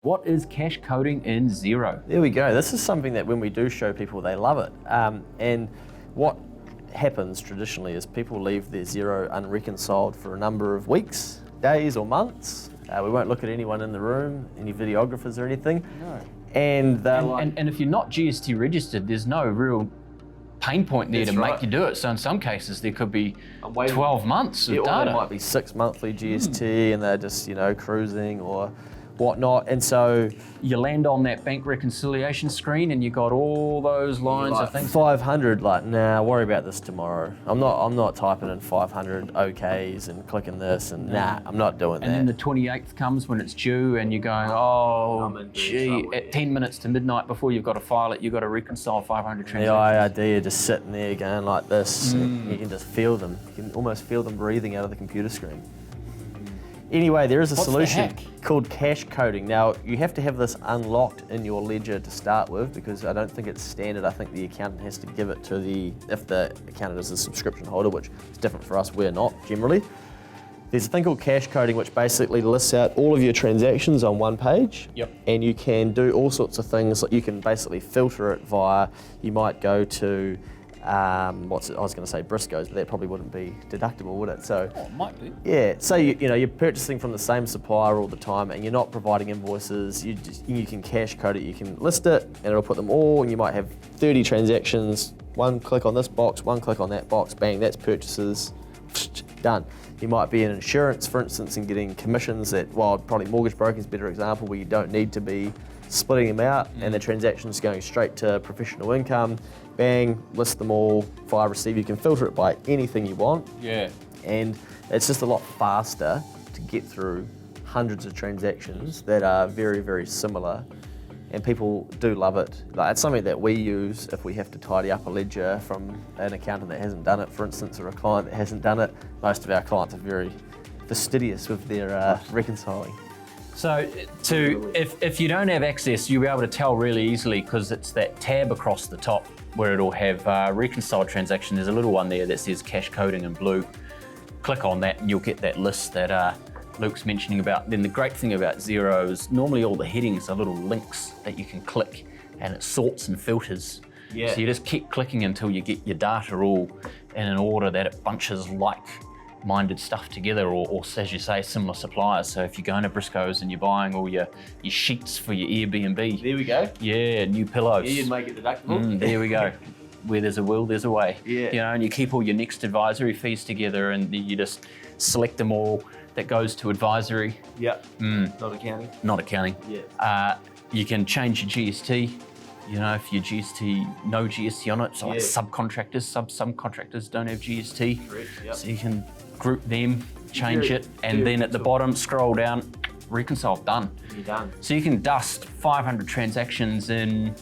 What is cash coding in Xero? There we go. This is something that when we do show people, they love it. And what happens traditionally is people leave their Xero unreconciled for a number of weeks, days or months. We won't look at anyone in the room, any videographers or anything. No. And if you're not GST registered, there's no real pain point there to make you do it. So in some cases, there could be 12 months of data. Or there might be 6 monthly GST and they're just, cruising or whatnot. And so you land on that bank reconciliation screen and you got all those lines of things. 500, nah, worry about this tomorrow. I'm not typing in 500 OKs and clicking this and nah, I'm not doing that. And then the 28th comes when it's due and you're going, oh gee, at 10 minutes to midnight before you've got to file it, you've got to reconcile 500 transactions. The IRD are just sitting there going like this. You can just feel them. You can almost feel them breathing out of the computer screen. Anyway, there is a solution called cash coding. Now, you have to have this unlocked in your ledger to start with because I don't think it's standard. I think the accountant has to give it to if the accountant is a subscription holder, which is different for us, we're not generally. There's a thing called cash coding, which basically lists out all of your transactions on one page. Yep. And you can do all sorts of things. Like you can basically filter it via, you might go to, I was going to say Briscoe's, but that probably wouldn't be deductible, would it? So, it might be. Yeah, so you're purchasing from the same supplier all the time and you're not providing invoices, you can cash code it, you can list it and it'll put them all and you might have 30 transactions, one click on this box, one click on that box, bang, that's purchases, done. You might be in insurance, for instance, and getting commissions probably mortgage broking is a better example where you don't need to be splitting them out and the transactions going straight to professional income. Bang, list them all via receive. You can filter it by anything you want. Yeah. And it's just a lot faster to get through hundreds of transactions that are very, very similar. And people do love it. It's something that we use if we have to tidy up a ledger from an accountant that hasn't done it, for instance, or a client that hasn't done it. Most of our clients are very fastidious with their reconciling. So if you don't have access, you'll be able to tell really easily because it's that tab across the top where it'll have reconciled transaction. There's a little one there that says cash coding in blue. Click on that and you'll get that list that Luke's mentioning about. Then the great thing about Xero is normally all the headings are little links that you can click and it sorts and filters. Yeah. So you just keep clicking until you get your data all in an order that it bunches like-minded stuff together or as you say, similar suppliers. So if you're going to Briscoe's and you're buying all your sheets for your Airbnb. There we go. Yeah, new pillows. Yeah, you'd make it deductible. There we go. Where there's a will, there's a way. Yeah. And you keep all your Next+Advisory fees together and you just select them all. That goes to advisory. Yep. Not accounting. Not accounting. Yeah. You can change your GST. If your GST, no GST on it. So like subcontractors, subcontractors don't have GST. Correct. Yep. So you can group them, change it, and then at the bottom, scroll down, reconcile, done. You're done. So you can dust 500 transactions in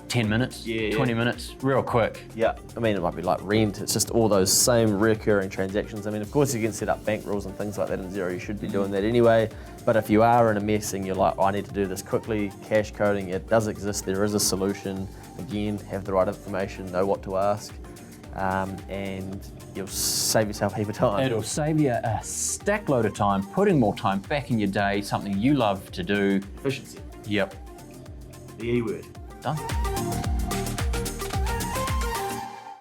10 minutes, 20 minutes, real quick. Yeah, it might be like rent. It's just all those same recurring transactions. Of course you can set up bank rules and things like that in Xero. You should be doing that anyway. But if you are in a mess and you're like, I need to do this quickly, cash coding, it does exist. There is a solution. Again, have the right information, know what to ask, and you'll save yourself a heap of time. It'll save you a stack load of time, putting more time back in your day, something you love to do. Efficiency. Yep. The E word. Done.